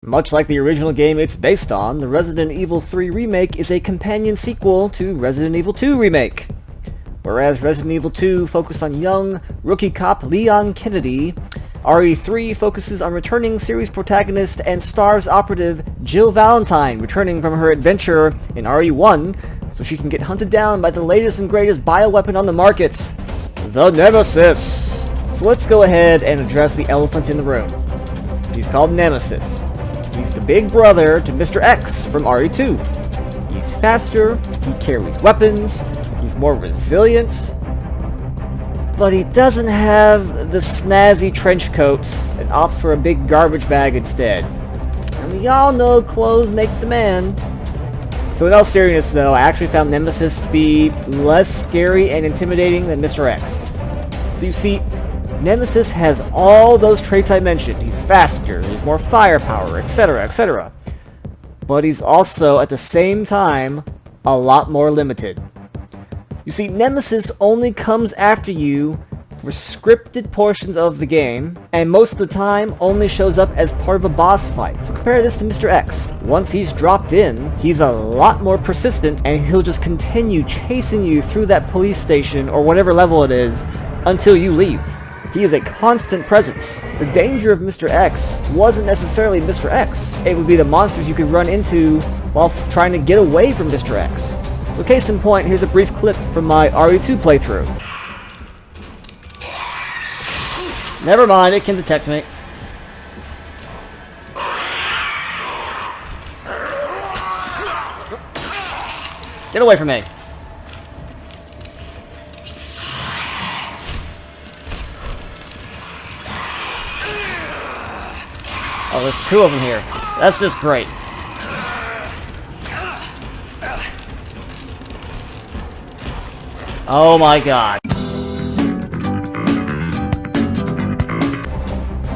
Much like the original game it's based on, the Resident Evil 3 Remake is a companion sequel to Resident Evil 2 Remake. Whereas Resident Evil 2 focused on young, rookie cop Leon Kennedy, RE3 focuses on returning series protagonist and STARS operative Jill Valentine, returning from her adventure in RE1 so she can get hunted down by the latest and greatest bioweapon on the market, the Nemesis. So let's go ahead and address the elephant in the room. He's called Nemesis. He's the big brother to Mr. X from RE2. He's faster, he carries weapons, he's more resilient, but he doesn't have the snazzy trench coat and opts for a big garbage bag instead. And we all know clothes make the man. So in all seriousness though, I actually found Nemesis to be less scary and intimidating than Mr. X. So you see, Nemesis has all those traits I mentioned. He's faster, he's more firepower, etc., etc. But he's also, at the same time, a lot more limited. You see, Nemesis only comes after you for scripted portions of the game, and most of the time only shows up as part of a boss fight. So compare this to Mr. X. Once he's dropped in, he's a lot more persistent, and he'll just continue chasing you through that police station, or whatever level it is, until you leave. He is a constant presence. The danger of Mr. X wasn't necessarily Mr. X. It would be the monsters you could run into while trying to get away from Mr. X. So case in point, here's a brief clip from my RE2 playthrough. Never mind, it can detect me. Get away from me. Oh, there's two of them here. That's just great. Oh my god.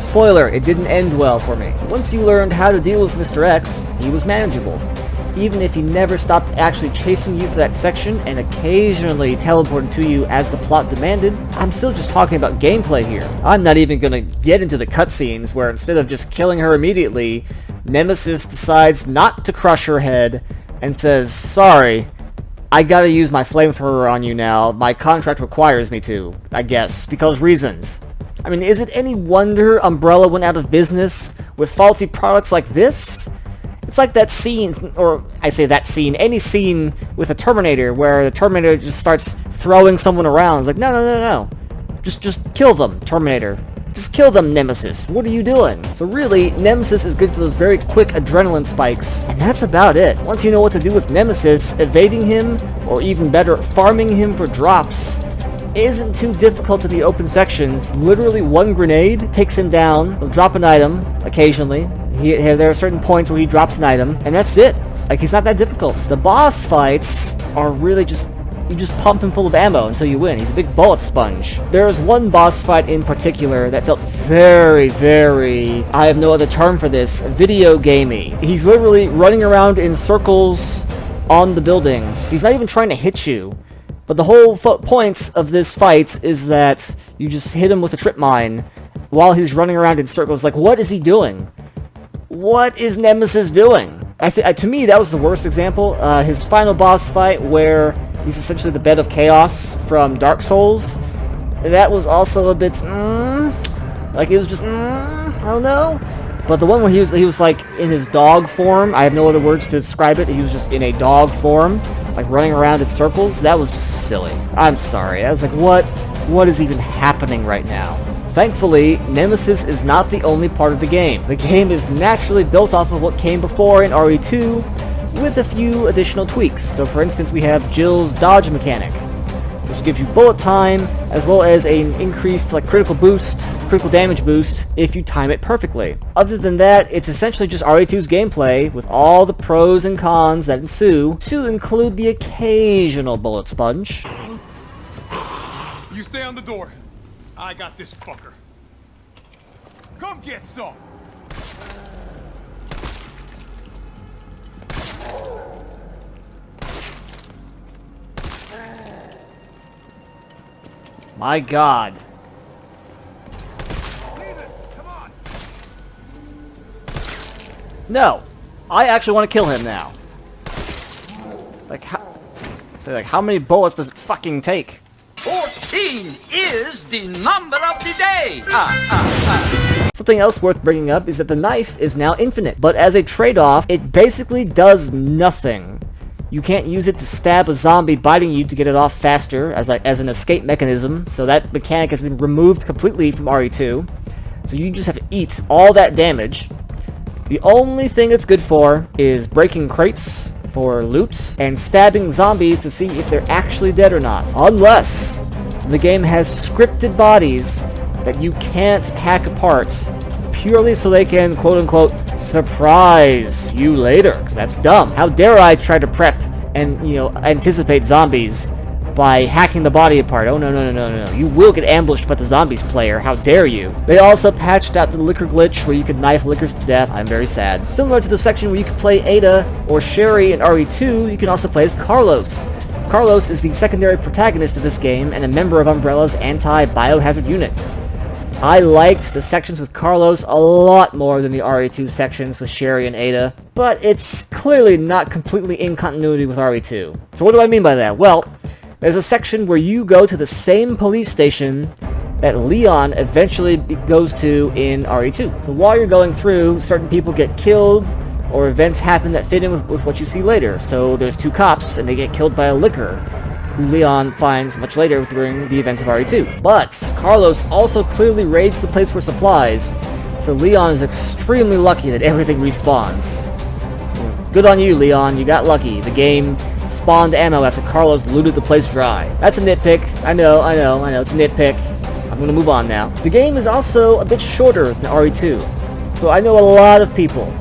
Spoiler, it didn't end well for me. Once you learned how to deal with Mr. X, he was manageable. Even if he never stopped actually chasing you for that section and occasionally teleported to you as the plot demanded, I'm still just talking about gameplay here. I'm not even gonna get into the cutscenes where instead of just killing her immediately, Nemesis decides not to crush her head and says, "Sorry, I gotta use my flamethrower on you now. My contract requires me to, I guess, because reasons." I mean, is it any wonder Umbrella went out of business with faulty products like this? It's like that scene, or I say that scene, any scene with a Terminator where the Terminator just starts throwing someone around. It's like, no, no, no, no. Just kill them, Terminator. Just kill them, Nemesis. What are you doing? So really, Nemesis is good for those very quick adrenaline spikes, and that's about it. Once you know what to do with Nemesis, evading him, or even better, farming him for drops, isn't too difficult in the open sections. Literally one grenade takes him down. He'll drop an item, occasionally. There are certain points where he drops an item, and that's it. Like, he's not that difficult. The boss fights are really just, you just pump him full of ammo until you win. He's a big bullet sponge. There is one boss fight in particular that felt very, very, I have no other term for this, video gamey. He's literally running around in circles on the buildings. He's not even trying to hit you. But the whole point of this fight is that you just hit him with a trip mine while he's running around in circles. Like, what is he doing? What is Nemesis doing? To me, that was the worst example. His final boss fight, where he's essentially the bed of chaos from Dark Souls, that was also a bit, like, it was just, I don't know. But the one where he was like in his dog form, I have no other words to describe it. He was just in a dog form, like running around in circles. That was just silly. I'm sorry. I was like, what is even happening right now? Thankfully, Nemesis is not the only part of the game. The game is naturally built off of what came before in RE2, with a few additional tweaks. So for instance, we have Jill's dodge mechanic, which gives you bullet time, as well as an increased critical damage boost, if you time it perfectly. Other than that, it's essentially just RE2's gameplay, with all the pros and cons that ensue, to include the occasional bullet sponge. You stay on the door. I got this fucker. Come get some! My god. No! I actually want to kill him now. Like, how many bullets does it fucking take? 14 is the number of the day. Something else worth bringing up is that the knife is now infinite, but as a trade-off, it basically does nothing. You can't use it to stab a zombie biting you to get it off faster as an escape mechanism, so that mechanic has been removed completely from RE2. So you just have to eat all that damage. The only thing it's good for is breaking crates for loot and stabbing zombies to see if they're actually dead or not. Unless the game has scripted bodies that you can't hack apart purely so they can quote-unquote surprise you later. 'Cause that's dumb. How dare I try to prep and, anticipate zombies by hacking the body apart? Oh, no. You will get ambushed by the zombies, player. How dare you? They also patched out the liquor glitch where you could knife liquors to death. I'm very sad. Similar to the section where you could play Ada or Sherry in RE2, you can also play as Carlos. Carlos is the secondary protagonist of this game and a member of Umbrella's anti-biohazard unit. I liked the sections with Carlos a lot more than the RE2 sections with Sherry and Ada, but it's clearly not completely in continuity with RE2. So what do I mean by that? Well, there's a section where you go to the same police station that Leon eventually goes to in RE2. So while you're going through, certain people get killed, or events happen that fit in with what you see later. So there's two cops, and they get killed by a licker, who Leon finds much later during the events of RE2. But Carlos also clearly raids the place for supplies, so Leon is extremely lucky that everything respawns. Good on you, Leon, you got lucky. The game spawned ammo after Carlos looted the place dry. That's a nitpick. I know, it's a nitpick. I'm gonna move on now. The game is also a bit shorter than RE2, so I know a lot of people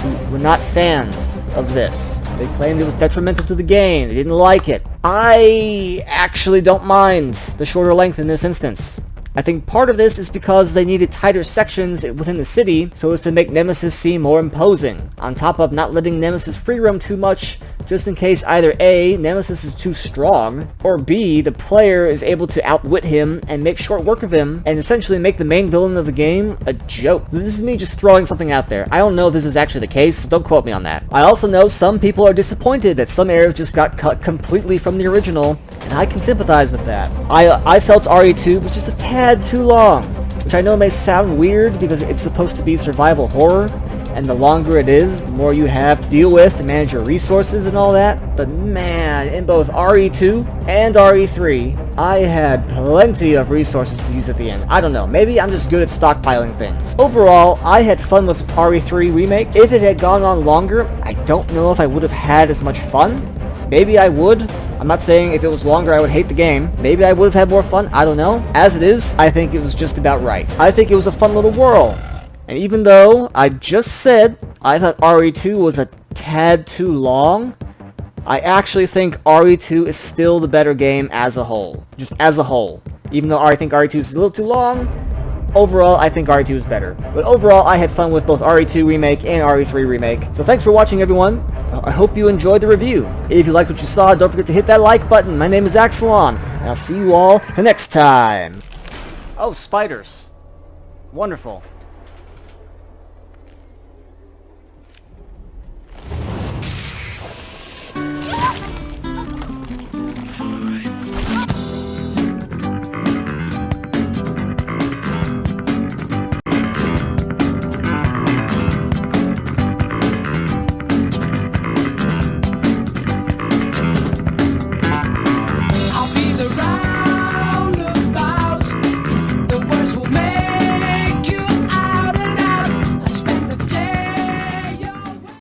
who were not fans of this. They claimed it was detrimental to the game. They didn't like it. I actually don't mind the shorter length in this instance. I think part of this is because they needed tighter sections within the city so as to make Nemesis seem more imposing, on top of not letting Nemesis free roam too much, just in case either A, Nemesis is too strong, or B, the player is able to outwit him and make short work of him, and essentially make the main villain of the game a joke. This is me just throwing something out there. I don't know if this is actually the case, so don't quote me on that. I also know some people are disappointed that some areas just got cut completely from the original, and I can sympathize with that. I felt RE2 was just a tad too long, which I know may sound weird because it's supposed to be survival horror, and the longer it is, the more you have to deal with to manage your resources and all that. But man, in both RE2 and RE3, I had plenty of resources to use at the end. I don't know, maybe I'm just good at stockpiling things. Overall, I had fun with RE3 Remake. If it had gone on longer, I don't know if I would have had as much fun. Maybe I would. I'm not saying if it was longer I would hate the game. Maybe I would have had more fun. I don't know. As it is, I think it was just about right. I think it was a fun little world. And even though I just said I thought RE2 was a tad too long, I actually think RE2 is still the better game as a whole. Just as a whole. Even though I think RE2 is a little too long, overall I think RE2 is better. But overall I had fun with both RE2 Remake and RE3 Remake. So thanks for watching, everyone. I hope you enjoyed the review. If you liked what you saw, don't forget to hit that like button. My name is Axelon, and I'll see you all next time. Oh, spiders. Wonderful.